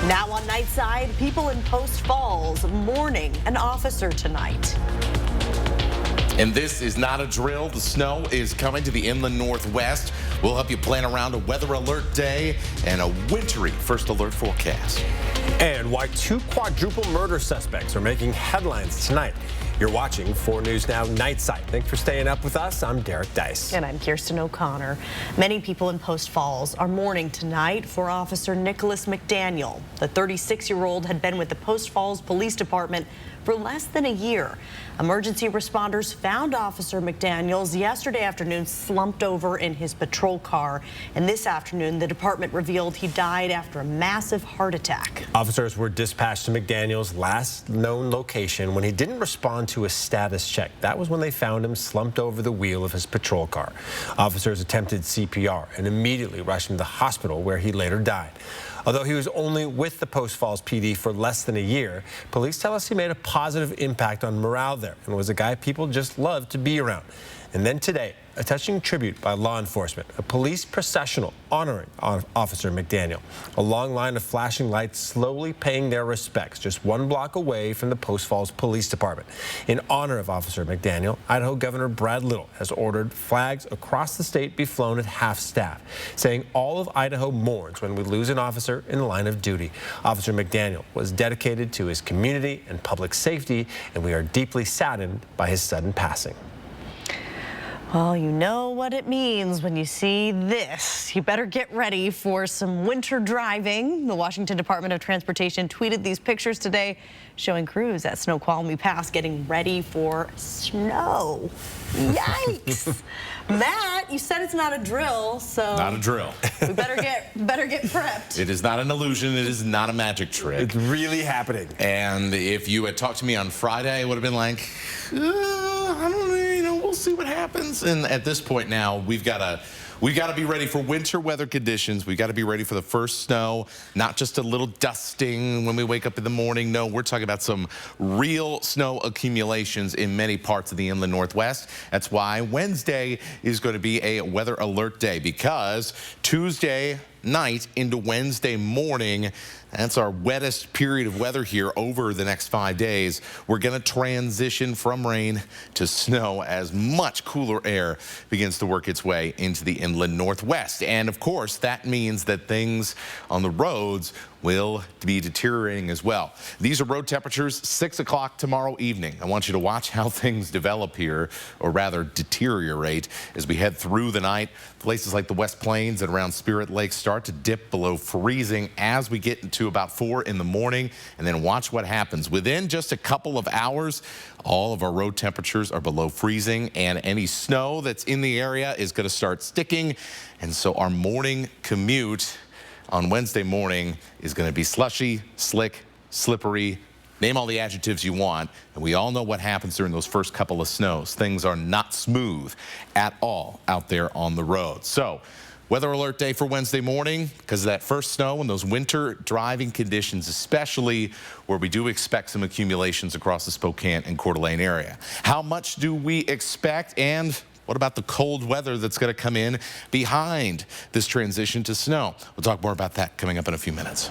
Now on Nightside, people in Post Falls mourning an officer tonight. And this is not a drill. The snow is coming to the inland northwest. We'll help you plan around a weather alert day and a wintry first alert forecast. And why 2 quadruple murder suspects are making headlines tonight. You're watching 4 News Now Nightside. Thanks for staying up with us. I'm Derek Dice. And I'm Kirsten O'Connor. Many people in Post Falls are mourning tonight for Officer Nicholas McDaniel. The 36-year-old had been with the Post Falls Police Department for less than a year. Emergency responders found Officer McDaniels yesterday afternoon slumped over in his patrol car. And this afternoon, the department revealed he died after a massive heart attack. Officers were dispatched to McDaniel's last known location when he didn't respond to a status check. That was when they found him slumped over the wheel of his patrol car. Officers attempted CPR and immediately rushed him to the hospital where he later died. Although he was only with the Post Falls PD for less than a year, police tell us he made a positive impact on morale there and was a guy people just loved to be around. And then today, a touching tribute by law enforcement, a police processional honoring Officer McDaniel. A long line of flashing lights slowly paying their respects just 1 block away from the Post Falls Police Department. In honor of Officer McDaniel, Idaho Governor Brad Little has ordered flags across the state be flown at half-staff, saying all of Idaho mourns when we lose an officer in the line of duty. Officer McDaniel was dedicated to his community and public safety, and we are deeply saddened by his sudden passing. Well, you know what it means when you see this. You better get ready for some winter driving. The Washington Department of Transportation tweeted these pictures today showing crews at Snoqualmie Pass getting ready for snow. Yikes. Matt, you said it's not a drill, so Not a drill. we better get prepped. It is not an illusion. It is not a magic trick. It's really happening. And if you had talked to me on Friday, I would have been like, I don't know, we'll see what happens. And at this point now, we've got to be ready for winter weather conditions. We've got to be ready for the first snow, not just a little dusting when we wake up in the morning. No, we're talking about some real snow accumulations in many parts of the inland northwest. That's why Wednesday is going to be a weather alert day, because Tuesday night into Wednesday morning, that's our wettest period of weather here over the next 5 days. We're going to transition from rain to snow as much cooler air begins to work its way into the inland northwest. And of course, that means that things on the roads will be deteriorating as well. These are road temperatures 6 o'clock tomorrow evening. I want you to watch how things develop here, or rather deteriorate, as we head through the night. Places like the West Plains and around Spirit Lake start to dip below freezing as we get into about 4 in the morning, and then watch what happens. Within just a couple of hours, all of our road temperatures are below freezing, and any snow that's in the area is going to start sticking. And so our morning commute on Wednesday morning is going to be slushy, slick, slippery. Name all the adjectives you want, and we all know what happens during those first couple of snows. Things are not smooth at all out there on the road. So, weather alert day for Wednesday morning because of that first snow and those winter driving conditions, especially where we do expect some accumulations across the Spokane and Coeur d'Alene area. How much do we expect, and what about the cold weather that's going to come in behind this transition to snow? We'll talk more about that coming up in a few minutes.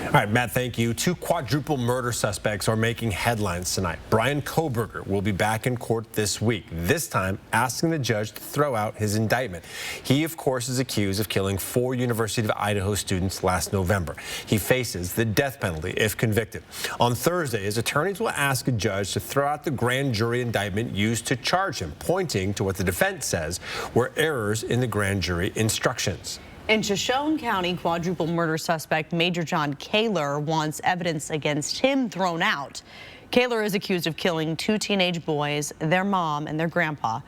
All right, Matt, thank you. 2 quadruple murder suspects are making headlines tonight. Brian Kohberger will be back in court this week, this time asking the judge to throw out his indictment. He, of course, is accused of killing 4 University of Idaho students last November. He faces the death penalty if convicted. On Thursday, his attorneys will ask a judge to throw out the grand jury indictment used to charge him, pointing to what the defense says were errors in the grand jury instructions. In Shoshone County, quadruple murder suspect Major John Kaler wants evidence against him thrown out. Kaler is accused of killing 2 teenage boys, their mom and their grandpa.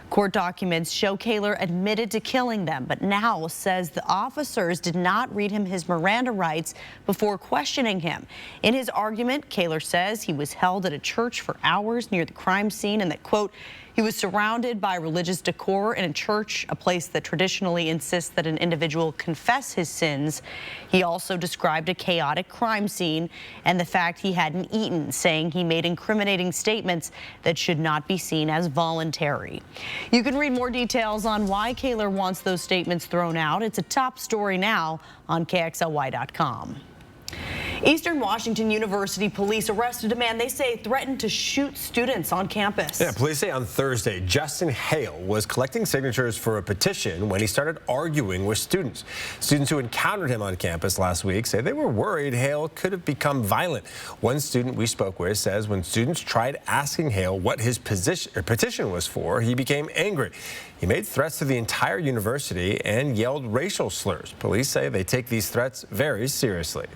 Court documents show Kaler admitted to killing them, but now says the officers did not read him his Miranda rights before questioning him. In his argument, Kaler says he was held at a church for hours near the crime scene and that, quote, he was surrounded by religious decor in a church, a place that traditionally insists that an individual confess his sins. He also described a chaotic crime scene and the fact he hadn't eaten, saying he made incriminating statements that should not be seen as voluntary. You can read more details on why Kaler wants those statements thrown out. It's a top story now on KXLY.com. Eastern Washington University police arrested a man they say threatened to shoot students on campus. Yeah, police say on Thursday, Justin Hale was collecting signatures for a petition when he started arguing with students. Students who encountered him on campus last week say they were worried Hale could have become violent. One student we spoke with says when students tried asking Hale what his petition was for, he became angry. He made threats to the entire university and yelled racial slurs. Police say they take these threats very seriously.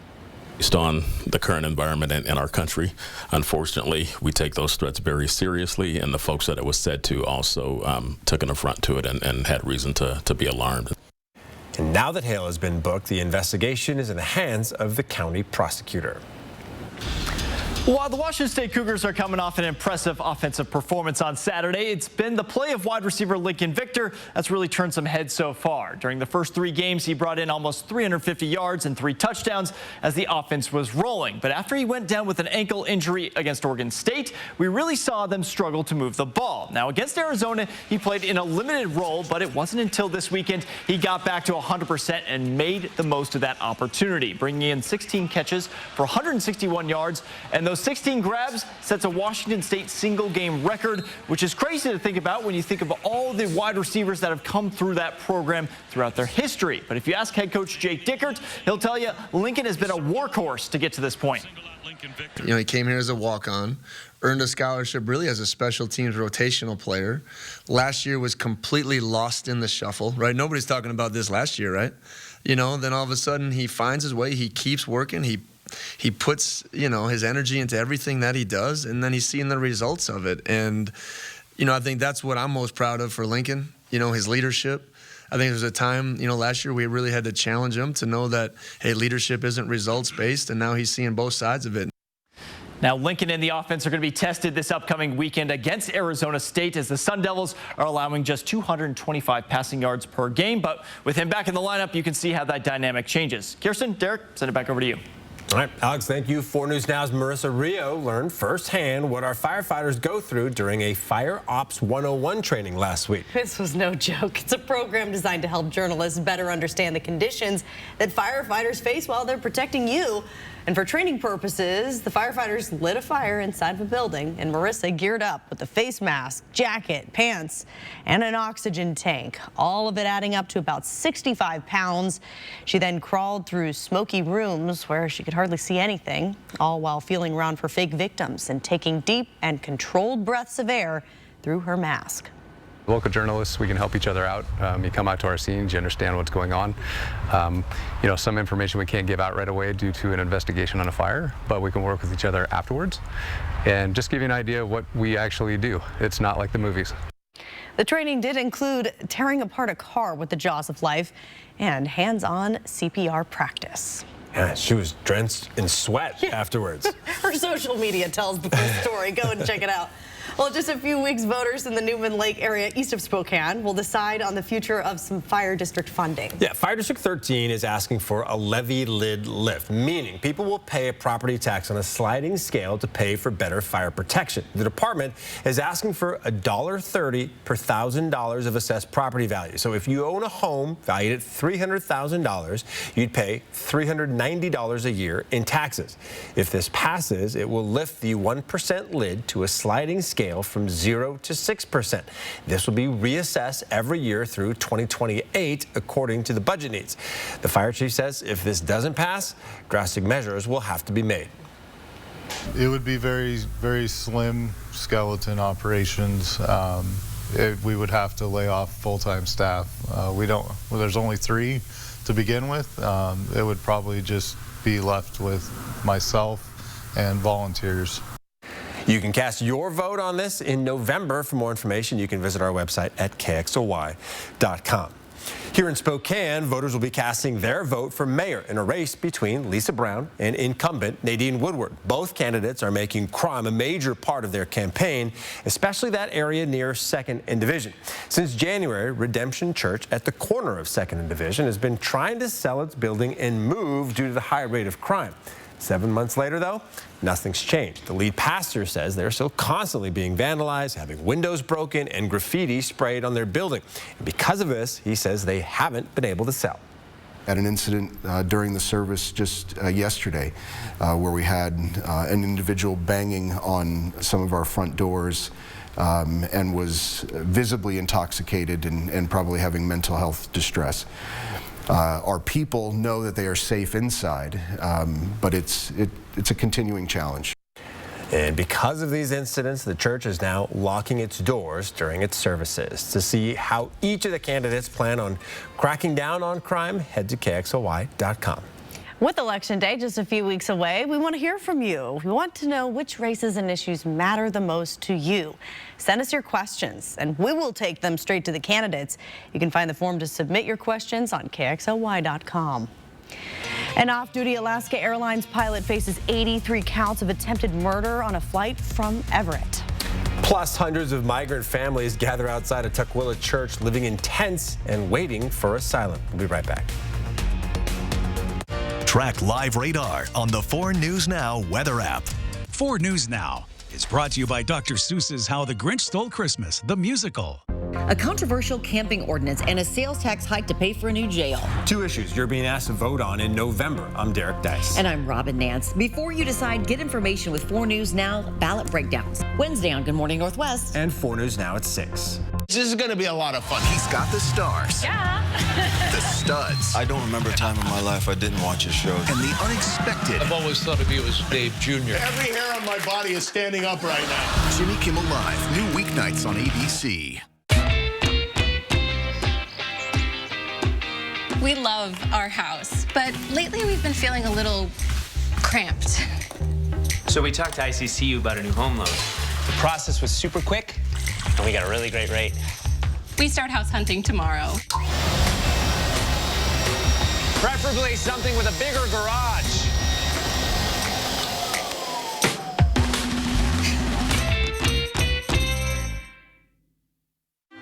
Based on the current environment in our country, unfortunately, we take those threats very seriously, and the folks that it was said to also took an affront to it and had reason to be alarmed. And now that Hale has been booked, the investigation is in the hands of the county prosecutor. While the Washington State Cougars are coming off an impressive offensive performance on Saturday, it's been the play of wide receiver Lincoln Victor that's really turned some heads so far. During the first 3 games, he brought in almost 350 yards and 3 touchdowns as the offense was rolling. But after he went down with an ankle injury against Oregon State, we really saw them struggle to move the ball. Now, against Arizona, he played in a limited role, but it wasn't until this weekend he got back to 100% and made the most of that opportunity, bringing in 16 catches for 161 yards, and those 16 grabs sets a Washington State single-game record, which is crazy to think about when you think of all the wide receivers that have come through that program throughout their history. But if you ask head coach Jake Dickert, he'll tell you Lincoln has been a workhorse to get to this point. You know, he came here as a walk-on, earned a scholarship really as a special teams rotational player. Last year was completely lost in the shuffle, right? Nobody's talking about this last year, right? You know, then all of a sudden he finds his way, he keeps working, he puts, you know, his energy into everything that he does, and then he's seeing the results of it. And, you know, I think that's what I'm most proud of for Lincoln, you know, his leadership. I think there was a time, you know, last year we really had to challenge him to know that, hey, leadership isn't results-based, and now he's seeing both sides of it. Now, Lincoln and the offense are going to be tested this upcoming weekend against Arizona State as the Sun Devils are allowing just 225 passing yards per game. But with him back in the lineup, you can see how that dynamic changes. Kirsten, Derek, send it back over to you. All right, Alex, thank you. 4 News Now's Marissa Rio learned firsthand what our firefighters go through during a Fire Ops 101 training last week. This was no joke. It's a program designed to help journalists better understand the conditions that firefighters face while they're protecting you. And for training purposes, the firefighters lit a fire inside of a building, and Marissa geared up with a face mask, jacket, pants, and an oxygen tank, all of it adding up to about 65 pounds. She then crawled through smoky rooms where she could hardly see anything, all while feeling around for fake victims and taking deep and controlled breaths of air through her mask. Local journalists, we can help each other out. You come out to our scenes, you understand what's going on. You know, some information we can't give out right away due to an investigation on a fire, but we can work with each other afterwards and just give you an idea of what we actually do. It's not like the movies. The training did include tearing apart a car with the jaws of life and hands-on CPR practice. Yeah, she was drenched in sweat afterwards. Her social media tells the full story. Go and check it out. Well, in just a few weeks, voters in the Newman Lake area east of Spokane will decide on the future of some fire district funding. Yeah, Fire District 13 is asking for a levy lid lift, meaning people will pay a property tax on a sliding scale to pay for better fire protection. The department is asking for $1.30 per $1,000 of assessed property value. So if you own a home valued at $300,000, you'd pay $390 a year in taxes. If this passes, it will lift the 1% lid to a sliding scale from 0 to 6%. This will be reassessed every year through 2028 according to the budget needs. The fire chief says if this doesn't pass, drastic measures will have to be made. It would be very, very slim skeleton operations. We would have to lay off full-time staff. There's only 3 to begin with. It would probably just be left with myself and volunteers. You can cast your vote on this in November. For more information, you can visit our website at KXLY.com. Here in Spokane, voters will be casting their vote for mayor in a race between Lisa Brown and incumbent Nadine Woodward. Both candidates are making crime a major part of their campaign, especially that area near 2nd and Division. Since January, Redemption Church at the corner of 2nd and Division has been trying to sell its building and move due to the high rate of crime. 7 months later, though, nothing's changed. The lead pastor says they're still constantly being vandalized, having windows broken, and graffiti sprayed on their building. And because of this, he says they haven't been able to sell. at an incident during the service just yesterday where we had an individual banging on some of our front doors and was visibly intoxicated and probably having mental health distress. Our people know that they are safe inside, but it's a continuing challenge. And because of these incidents, the church is now locking its doors during its services. To see how each of the candidates plan on cracking down on crime, head to KXLY.com. With Election Day just a few weeks away, we want to hear from you. We want to know which races and issues matter the most to you. Send us your questions, and we will take them straight to the candidates. You can find the form to submit your questions on KXLY.com. An off-duty Alaska Airlines pilot faces 83 counts of attempted murder on a flight from Everett. Plus, hundreds of migrant families gather outside a Tukwila church, living in tents and waiting for asylum. We'll be right back. Track live radar on the 4 News Now weather app. 4 News Now is brought to you by Dr. Seuss's How the Grinch Stole Christmas, the musical. A controversial camping ordinance and a sales tax hike to pay for a new jail. 2 issues you're being asked to vote on in November. I'm Derek Dice. And I'm Robin Nance. Before you decide, get information with 4 News Now ballot breakdowns. Wednesday on Good Morning Northwest. And 4 News Now at 6. This is going to be a lot of fun. He's got the stars. Yeah. The studs. I don't remember a time in my life I didn't watch his shows. And the unexpected. I've always thought of you as Dave Jr. Every hair on my body is standing up right now. Jimmy Kimmel Live, new weeknights on ABC. We love our house, but lately we've been feeling a little cramped. So we talked to ICCU about a new home loan. The process was super quick, and we got a really great rate. We start house hunting tomorrow. Preferably something with a bigger garage.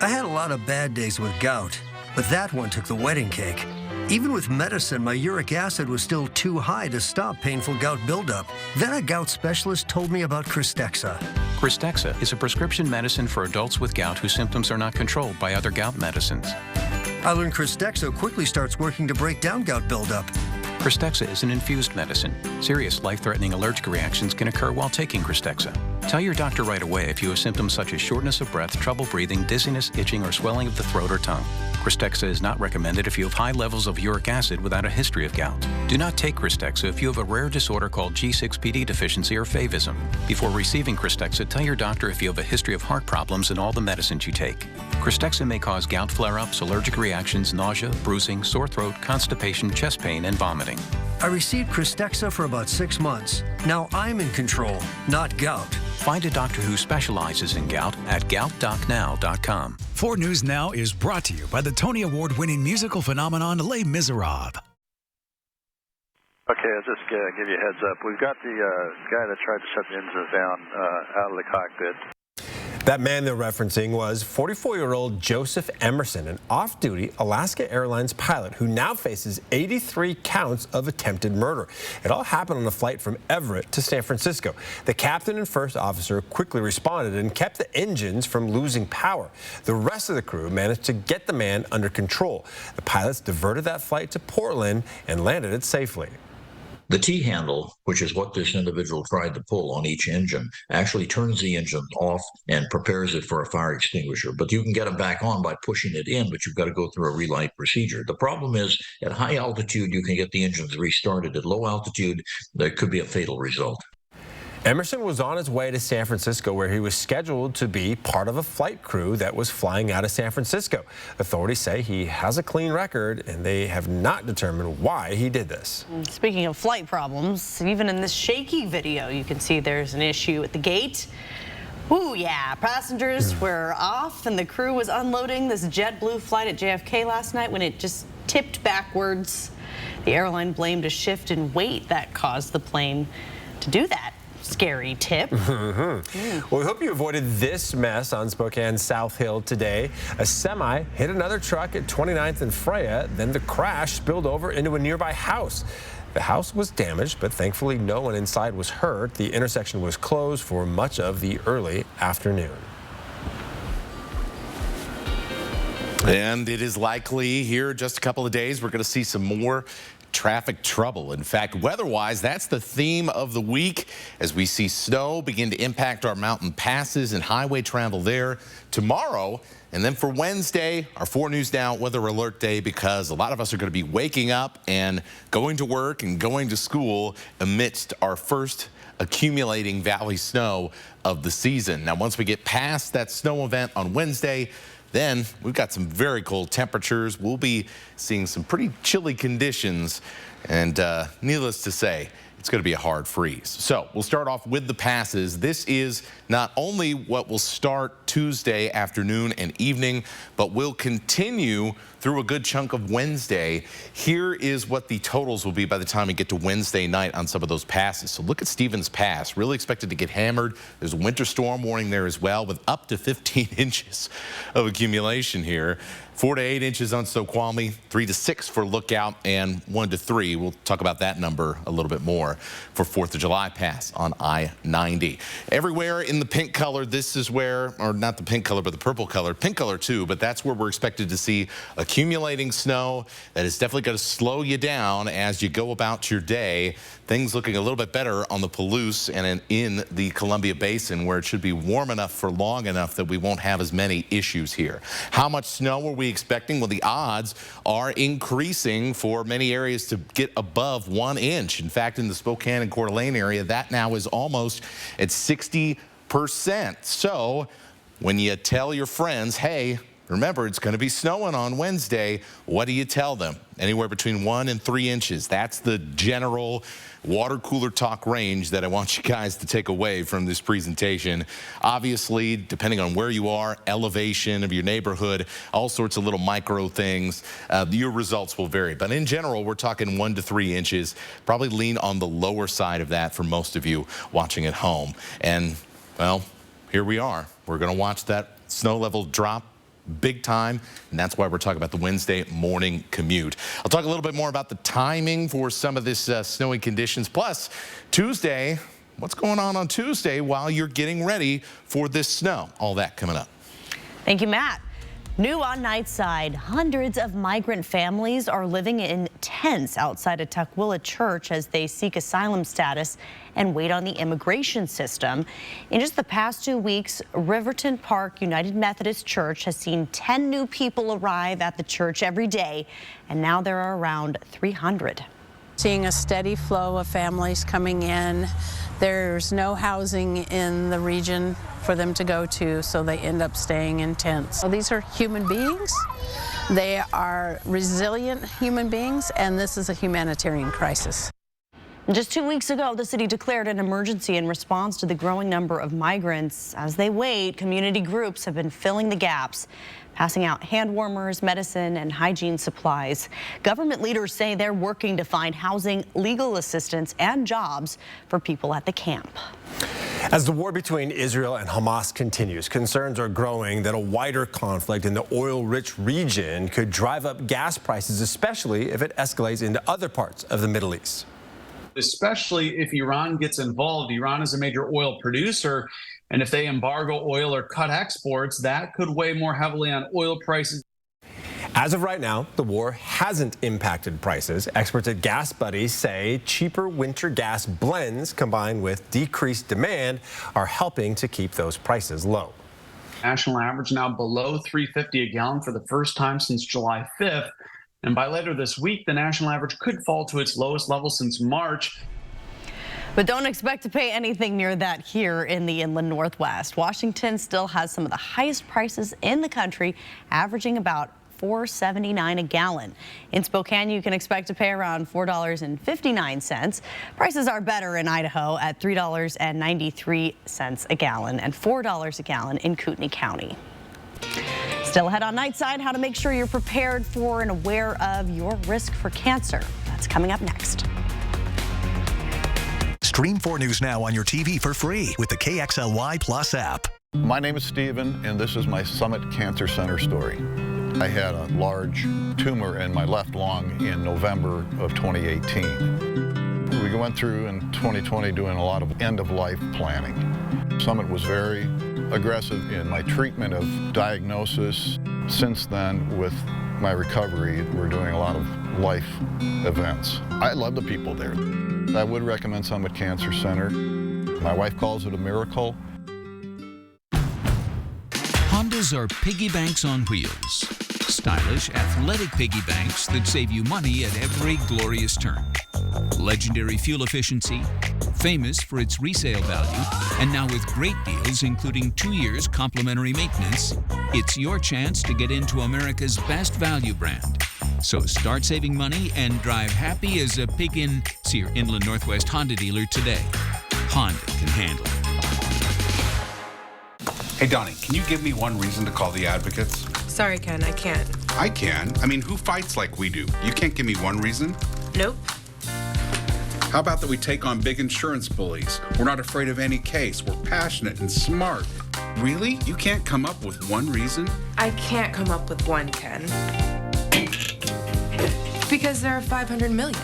I had a lot of bad days with gout, but that one took the wedding cake. Even with medicine, my uric acid was still too high to stop painful gout buildup. Then a gout specialist told me about Cristexa. Cristexa is a prescription medicine for adults with gout whose symptoms are not controlled by other gout medicines. I learned Cristexa quickly starts working to break down gout buildup. Cristexa is an infused medicine. Serious life-threatening allergic reactions can occur while taking Cristexa. Tell your doctor right away if you have symptoms such as shortness of breath, trouble breathing, dizziness, itching, or swelling of the throat or tongue. Cristexa is not recommended if you have high levels of uric acid without a history of gout. Do not take Cristexa if you have a rare disorder called G6PD deficiency or favism. Before receiving Cristexa, tell your doctor if you have a history of heart problems and all the medicines you take. Cristexa may cause gout flare-ups, allergic reactions, nausea, bruising, sore throat, constipation, chest pain, and vomiting. I received Cristexa for about 6 months. Now I'm in control, not gout. Find a doctor who specializes in gout at goutdocnow.com. 4 News Now is brought to you by the Tony Award-winning musical phenomenon Les Miserables. Okay, I'll just give you a heads up. We've got the guy that tried to shut the engines down out of the cockpit. That man they're referencing was 44-year-old Joseph Emerson, an off-duty Alaska Airlines pilot who now faces 83 counts of attempted murder. It all happened on a flight from Everett to San Francisco. The captain and first officer quickly responded and kept the engines from losing power. The rest of the crew managed to get the man under control. The pilots diverted that flight to Portland and landed it safely. The T-handle, which is what this individual tried to pull on each engine, actually turns the engine off and prepares it for a fire extinguisher. But you can get it back on by pushing it in, but you've got to go through a relight procedure. The problem is, at high altitude, you can get the engines restarted. At low altitude, there could be a fatal result. Emerson was on his way to San Francisco, where he was scheduled to be part of a flight crew that was flying out of San Francisco. Authorities say he has a clean record, and they have not determined why he did this. Speaking of flight problems, even in this shaky video, you can see there's an issue at the gate. Ooh, yeah, passengers were off, and the crew was unloading this JetBlue flight at JFK last night when it just tipped backwards. The airline blamed a shift in weight that caused the plane to do that. Scary tip. Well, we hope you avoided this mess on Spokane's South Hill today. A semi hit another truck at 29th and Freya, then the crash spilled over into a nearby house. The house was damaged, but thankfully no one inside was hurt. The intersection was closed for much of the early afternoon. And it is likely here just a couple of days we're going to see some more traffic trouble. In fact, weather-wise, that's the theme of the week as we see snow begin to impact our mountain passes and highway travel there tomorrow. And then for Wednesday, our 4 News Now weather alert day, because a lot of us are going to be waking up and going to work and going to school amidst our first accumulating valley snow of the season. Now, once we get past that snow event on Wednesday, then we've got some very cold temperatures. We'll be seeing some pretty chilly conditions, and needless to say, it's going to be a hard freeze. So we'll start off with the passes. This is not only what will start Tuesday afternoon and evening, but will continue through a good chunk of Wednesday. Here is what the totals will be by the time we get to Wednesday night on some of those passes. So look at Stevens Pass, really expected to get hammered. There's a winter storm warning there as well, with up to 15 inches of accumulation here. 4 to 8 inches on Snoqualmie, 3 to 6 for Lookout, and 1 to 3. We'll talk about that number a little bit more for 4th of July pass on I-90. Everywhere in the pink color, this is where, or not the pink color, but the purple color, pink color too, but that's where we're expected to see accumulating snow. That is definitely going to slow you down as you go about your day. Things looking a little bit better on the Palouse and in the Columbia Basin, where it should be warm enough for long enough that we won't have as many issues here. How much snow are we expecting? Well, the odds are increasing for many areas to get above 1 inch. In fact, in the Spokane and Coeur d'Alene area, that now is almost at 60%. So when you tell your friends, hey, remember, it's going to be snowing on Wednesday, what do you tell them? Anywhere between 1 and 3 inches. That's the general water cooler talk range that I want you guys to take away from this presentation. Obviously, depending on where you are, elevation of your neighborhood, all sorts of little micro things, your results will vary. But in general, we're talking 1 to 3 inches. Probably lean on the lower side of that for most of you watching at home. And, well, here we are. We're going to watch that snow level drop big time, and that's why we're talking about the Wednesday morning commute. I'll talk a little bit more about the timing for some of this snowy conditions, plus Tuesday, what's going on Tuesday while you're getting ready for this snow. All that coming up. Thank you, Matt. New on Nightside, hundreds of migrant families are living in tents outside a Tukwila church as they seek asylum status and wait on the immigration system. In just the past 2 weeks, Riverton Park United Methodist Church has seen 10 new people arrive at the church every day, and now there are around 300. Seeing a steady flow of families coming in. There's no housing in the region for them to go to, so they end up staying in tents. So these are human beings. They are resilient human beings, and this is a humanitarian crisis. Just 2 weeks ago, the city declared an emergency in response to the growing number of migrants. As they wait, community groups have been filling the gaps, passing out hand warmers, medicine, and hygiene supplies. Government leaders say they're working to find housing, legal assistance, and jobs for people at the camp. As the war between Israel and Hamas continues, concerns are growing that a wider conflict in the oil-rich region could drive up gas prices, especially if it escalates into other parts of the Middle East. Especially if Iran gets involved. Iran is a major oil producer, and if they embargo oil or cut exports, that could weigh more heavily on oil prices. As of right now, the war hasn't impacted prices. Experts at Gas Buddies say cheaper winter gas blends combined with decreased demand are helping to keep those prices low. National average now below $3.50 a gallon for the first time since July 5th. And by later this week, the national average could fall to its lowest level since March. But don't expect to pay anything near that here in the inland Northwest. Washington still has some of the highest prices in the country, averaging about $4.79 a gallon. In Spokane, you can expect to pay around $4.59. Prices are better in Idaho at $3.93 a gallon and $4 a gallon in Kootenai County. Still ahead on Nightside, how to make sure you're prepared for and aware of your risk for cancer. That's coming up next. Stream 4 News Now on your TV for free with the KXLY Plus app. My name is Stephen, and this is my Summit Cancer Center story. I had a large tumor in my left lung in November of 2018. We went through in 2020 doing a lot of end-of-life planning. Summit was very aggressive in my treatment of diagnosis. Since then, with my recovery, we're doing a lot of life events. I love the people there. I would recommend Summit Cancer Center. My wife calls it a miracle. Hondas are piggy banks on wheels. Stylish, athletic piggy banks that save you money at every glorious turn. Legendary fuel efficiency, famous for its resale value, and now with great deals including 2 years complimentary maintenance, it's your chance to get into America's best value brand. So start saving money and drive happy as a pig in. See your Inland Northwest Honda dealer today. Honda can handle it. Hey, Donnie, can you give me one reason to call the advocates? Sorry, Ken, I can't. I can. I mean, who fights like we do? You can't give me one reason? Nope. How about that we take on big insurance bullies? We're not afraid of any case. We're passionate and smart. Really? You can't come up with one reason? I can't come up with one, Ken. Because there are 500 million.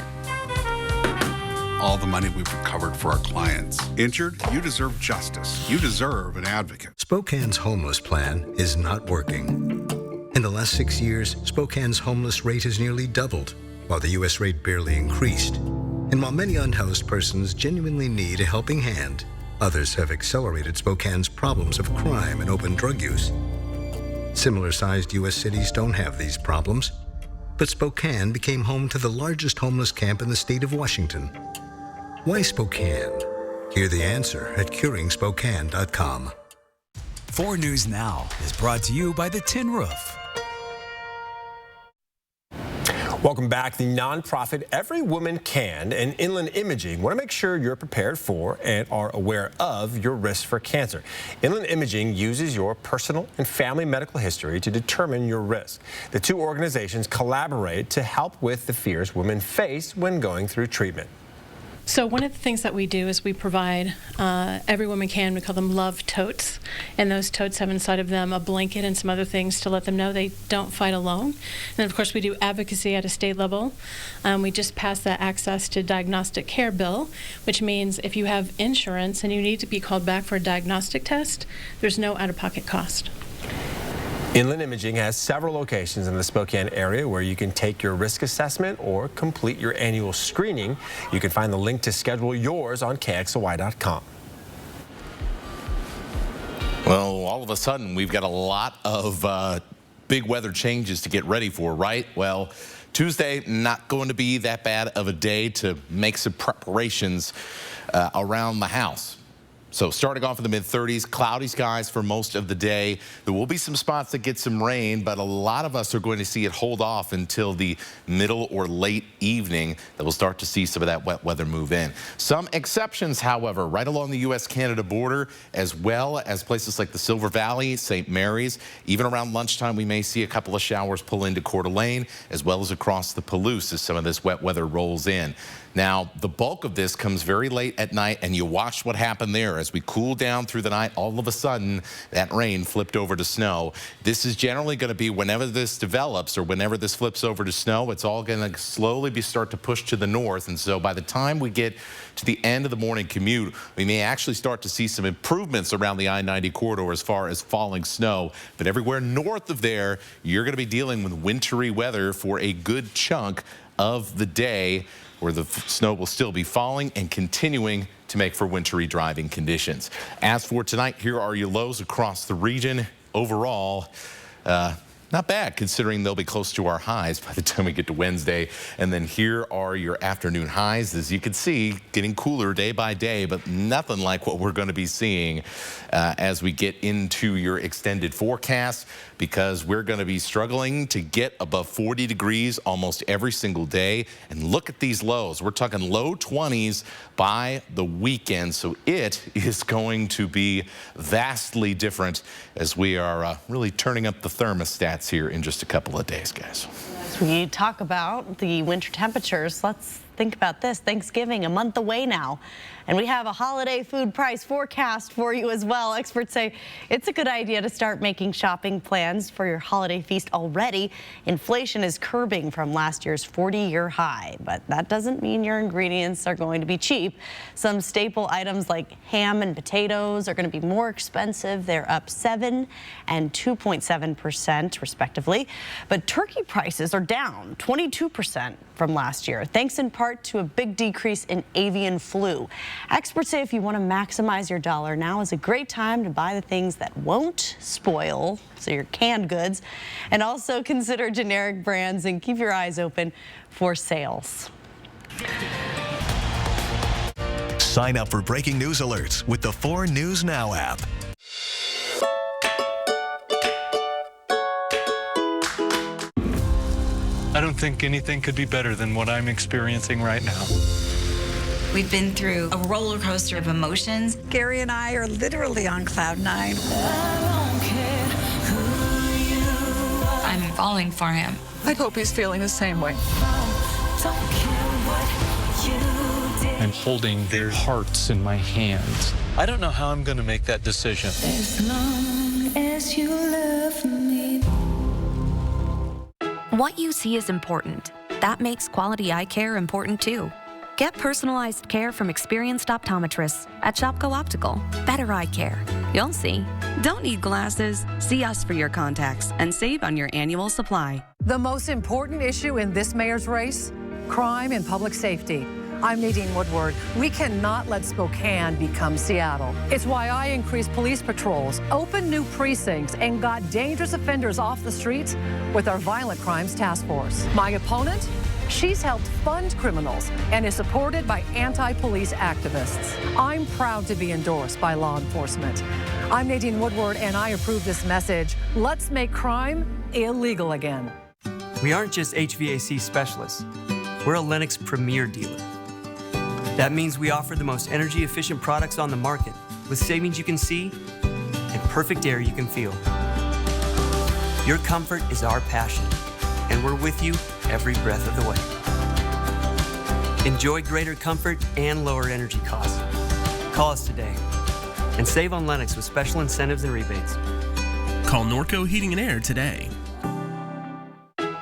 All the money we've recovered for our clients. Injured? You deserve justice. You deserve an advocate. Spokane's homeless plan is not working. In the last 6 years, Spokane's homeless rate has nearly doubled, while the U.S. rate barely increased. And while many unhoused persons genuinely need a helping hand, others have accelerated Spokane's problems of crime and open drug use. Similar-sized U.S. cities don't have these problems, but Spokane became home to the largest homeless camp in the state of Washington. Why Spokane? Hear the answer at curingspokane.com. 4 News Now is brought to you by the Tin Roof. Welcome back. The nonprofit Every Woman Can and Inland Imaging want to make sure you're prepared for and are aware of your risk for cancer. Inland Imaging uses your personal and family medical history to determine your risk. The two organizations collaborate to help with the fears women face when going through treatment. So one of the things that we do is we provide Every Woman Can, we call them love totes, and those totes have inside of them a blanket and some other things to let them know they don't fight alone. And then of course we do advocacy at a state level. We just passed that access to diagnostic care bill, which means if you have insurance and you need to be called back for a diagnostic test, there's no out-of-pocket cost. Inland Imaging has several locations in the Spokane area where you can take your risk assessment or complete your annual screening. You can find the link to schedule yours on KXLY.com. Well, all of a sudden, we've got a lot of big weather changes to get ready for, right? Well, Tuesday, not going to be that bad of a day to make some preparations around the house. So starting off in the mid-30s, cloudy skies for most of the day. There will be some spots that get some rain, but a lot of us are going to see it hold off until the middle or late evening that we'll start to see some of that wet weather move in. Some exceptions, however, right along the U.S.-Canada border, as well as places like the Silver Valley, St. Mary's. Even around lunchtime, we may see a couple of showers pull into Coeur d'Alene, as well as across the Palouse as some of this wet weather rolls in. Now, the bulk of this comes very late at night, and you watched what happened there. As we cool down through the night, all of a sudden, that rain flipped over to snow. This is generally going to be whenever this develops or whenever this flips over to snow, it's all going to slowly start to push to the north. And so by the time we get to the end of the morning commute, we may actually start to see some improvements around the I-90 corridor as far as falling snow. But everywhere north of there, you're going to be dealing with wintry weather for a good chunk of the day, where the snow will still be falling and continuing to make for wintry driving conditions. As for tonight, here are your lows across the region. Overall, not bad, considering they'll be close to our highs by the time we get to Wednesday. And then here are your afternoon highs. As you can see, getting cooler day by day, but nothing like what we're going to be seeing as we get into your extended forecast, because we're going to be struggling to get above 40 degrees almost every single day. And look at these lows. We're talking low 20s by the weekend. So it is going to be vastly different as we are really turning up the thermostats here in just a couple of days, guys. As we talk about the winter temperatures, let's think about this, Thanksgiving, a month away now. And we have a holiday food price forecast for you as well. Experts say it's a good idea to start making shopping plans for your holiday feast already. Inflation is curbing from last year's 40-year high, but that doesn't mean your ingredients are going to be cheap. Some staple items like ham and potatoes are going to be more expensive. They're up 7% and 2.7% respectively. But turkey prices are down 22% from last year, thanks in part to a big decrease in avian flu. Experts say if you want to maximize your dollar, now is a great time to buy the things that won't spoil, so your canned goods, and also consider generic brands and keep your eyes open for sales. Sign up for breaking news alerts with the 4 News Now app. I don't think anything could be better than what I'm experiencing right now. We've been through a roller coaster of emotions. Gary and I are literally on cloud 9. I'm falling for him. I hope he's feeling the same way. I'm holding their hearts in my hands. I don't know how I'm going to make that decision. As long as you love me. What you see is important. That makes quality eye care important too. Get personalized care from experienced optometrists at Shopko Optical. Better eye care. You'll see. Don't need glasses? See us for your contacts and save on your annual supply. The most important issue in this mayor's race? Crime and public safety. I'm Nadine Woodward. We cannot let Spokane become Seattle. It's why I increased police patrols, opened new precincts, and got dangerous offenders off the streets with our Violent Crimes Task Force. My opponent? She's helped fund criminals and is supported by anti-police activists. I'm proud to be endorsed by law enforcement. I'm Nadine Woodward, and I approve this message. Let's make crime illegal again. We aren't just HVAC specialists. We're a Lennox premier dealer. That means we offer the most energy-efficient products on the market with savings you can see and perfect air you can feel. Your comfort is our passion, and we're with you every breath of the way. Enjoy greater comfort and lower energy costs. Call us today and save on Lennox with special incentives and rebates. Call Norco Heating and Air today.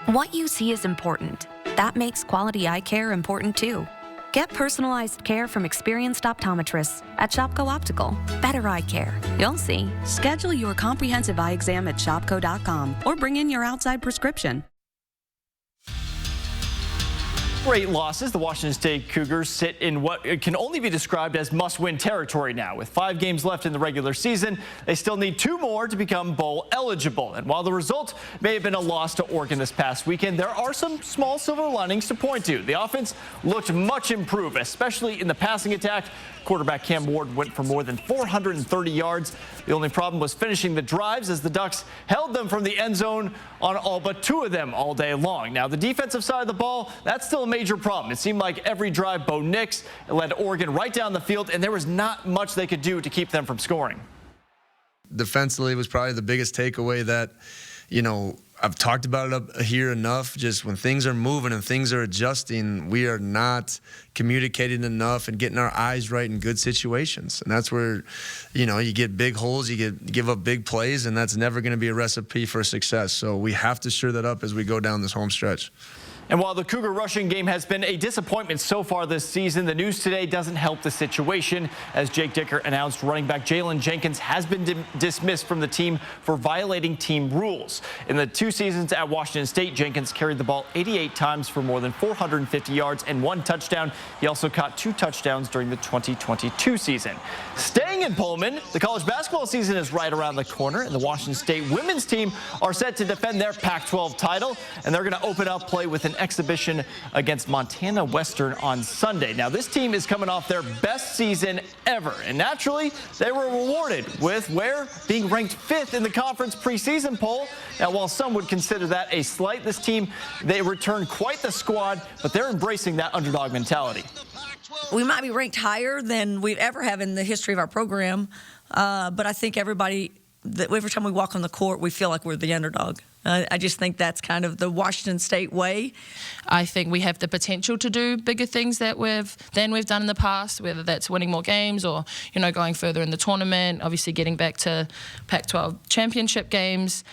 What you see is important. That makes quality eye care important too. Get personalized care from experienced optometrists at Shopko Optical. Better eye care. You'll see. Schedule your comprehensive eye exam at shopko.com or bring in your outside prescription. Great losses. The Washington State Cougars sit in what can only be described as must-win territory now. With 5 games left in the regular season, they still need 2 more to become bowl eligible. And while the result may have been a loss to Oregon this past weekend, there are some small silver linings to point to. The offense looked much improved, especially in the passing attack. Quarterback Cam Ward went for more than 430 yards. The only problem was finishing the drives as the Ducks held them from the end zone on all but 2 of them all day long. Now, the defensive side of the ball, that's still a major problem. It seemed like every drive Bo Nix led Oregon right down the field, and there was not much they could do to keep them from scoring. Defensively was probably the biggest takeaway that, I've talked about it up here enough. Just when things are moving and things are adjusting, we are not communicating enough and getting our eyes right in good situations. And that's where, you get big holes, give up big plays, and that's never going to be a recipe for success. So we have to stir that up as we go down this home stretch. And while the Cougar rushing game has been a disappointment so far this season, the news today doesn't help the situation. As Jake Dicker announced, running back Jalen Jenkins has been dismissed from the team for violating team rules. In the 2 seasons at Washington State, Jenkins carried the ball 88 times for more than 450 yards and 1 touchdown. He also caught 2 touchdowns during the 2022 season. Staying in Pullman, the college basketball season is right around the corner, and the Washington State women's team are set to defend their Pac-12 title, and they're going to open up play with an exhibition against Montana Western on Sunday. Now, this team is coming off their best season ever, and naturally, they were rewarded with being ranked 5th in the conference preseason poll. Now, while some would consider that a slight, this team, they returned quite the squad, but they're embracing that underdog mentality. We might be ranked higher than we've ever have in the history of our program, but I think every time we walk on the court, we feel like we're the underdog. I just think that's kind of the Washington State way. I think we have the potential to do bigger things than we've done in the past, whether that's winning more games or, going further in the tournament, obviously getting back to Pac-12 championship games.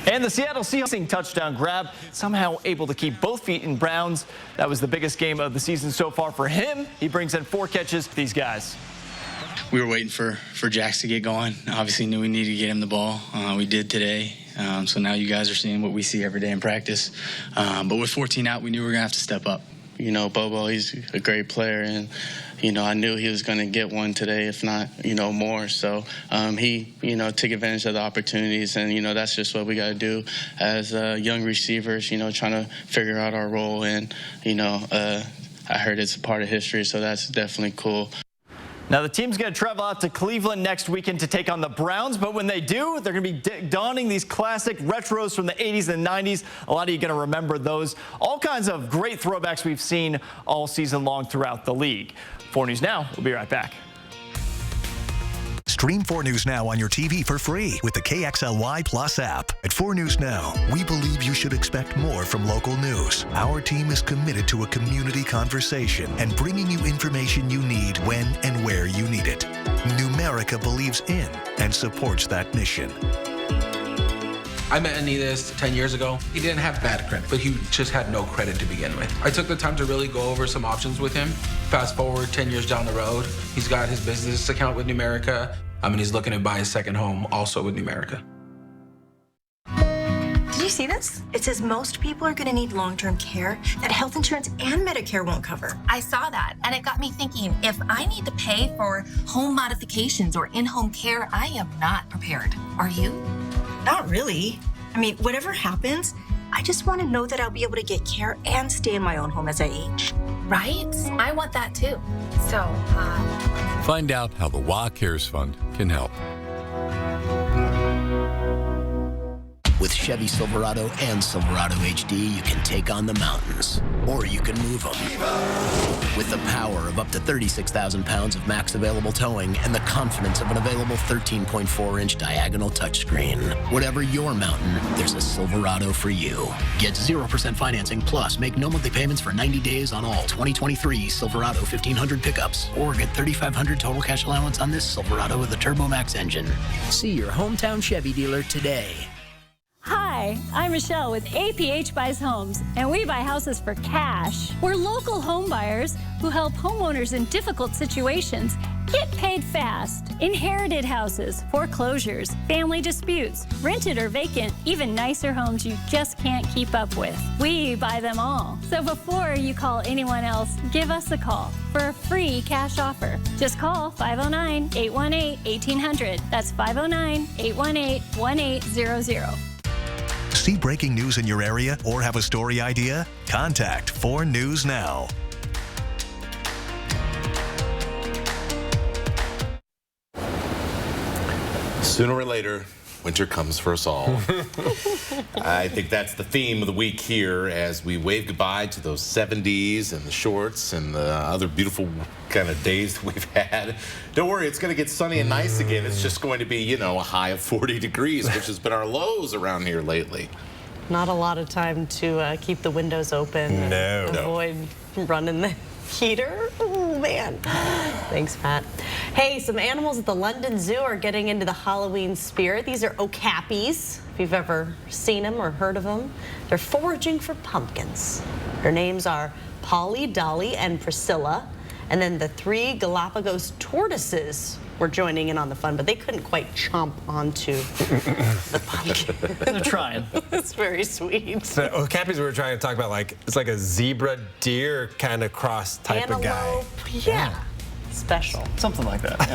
And the Seattle Seahawks touchdown grab, somehow able to keep both feet in Browns. That was the biggest game of the season so far for him. He brings in 4 catches for these guys. We were waiting for Jax to get going. Obviously knew we needed to get him the ball. We did today. So now you guys are seeing what we see every day in practice. But with 14 out, we knew we were going to have to step up. Bobo, he's a great player, and, I knew he was going to get one today, if not, more. So he, took advantage of the opportunities, and, that's just what we got to do as young receivers, trying to figure out our role. And, I heard it's a part of history, so that's definitely cool. Now, the team's going to travel out to Cleveland next weekend to take on the Browns, but when they do, they're going to be donning these classic retros from the 80s and 90s. A lot of you are going to remember those. All kinds of great throwbacks we've seen all season long throughout the league. 4 News Now, we'll be right back. Stream 4 News Now on your TV for free with the KXLY Plus app. At 4 News Now, we believe you should expect more from local news. Our team is committed to a community conversation and bringing you information you need when and where you need it. Numerica believes in and supports that mission. I met Anidas 10 years ago. He didn't have bad credit, but he just had no credit to begin with. I took the time to really go over some options with him. Fast forward 10 years down the road, he's got his business account with Numerica. He's looking to buy a second home also with Numerica. Did you see this? It says most people are going to need long-term care that health insurance and Medicare won't cover. I saw that, and it got me thinking, if I need to pay for home modifications or in-home care, I am not prepared. Are you? Not really. Whatever happens, I just want to know that I'll be able to get care and stay in my own home as I age. Right? I want that too. So, Find out how the WA Cares Fund can help. With Chevy Silverado and Silverado HD, you can take on the mountains, or you can move them. With the power of up to 36,000 pounds of max available towing and the confidence of an available 13.4-inch diagonal touchscreen. Whatever your mountain, there's a Silverado for you. Get 0% financing plus make no monthly payments for 90 days on all 2023 Silverado 1500 pickups, or get $3,500 total cash allowance on this Silverado with a Turbo Max engine. See your hometown Chevy dealer today. Hi, I'm Michelle with APH Buys Homes, and we buy houses for cash. We're local home buyers who help homeowners in difficult situations get paid fast. Inherited houses, foreclosures, family disputes, rented or vacant, even nicer homes you just can't keep up with. We buy them all. So before you call anyone else, give us a call for a free cash offer. Just call 509-818-1800. That's 509-818-1800. See breaking news in your area or have a story idea? Contact 4 News Now. Sooner or later, winter comes for us all. I think that's the theme of the week here as we wave goodbye to those 70s and the shorts and the other beautiful kind of days that we've had. Don't worry, it's going to get sunny and nice again. It's just going to be, a high of 40 degrees, which has been our lows around here lately. Not a lot of time to keep the windows open. No. And avoid running the heater. Oh, man. Thanks, Pat. Hey, some animals at the London Zoo are getting into the Halloween spirit. These are okapis, if you've ever seen them or heard of them. They're foraging for pumpkins. Their names are Polly, Dolly, and Priscilla. And then the 3 Galapagos tortoises were joining in on the fun, but they couldn't quite chomp onto the pumpkin. They're trying. It's very sweet. So okapis we were trying to talk about, it's like a zebra deer kind of cross type of guy. Yeah. Special. Something like that,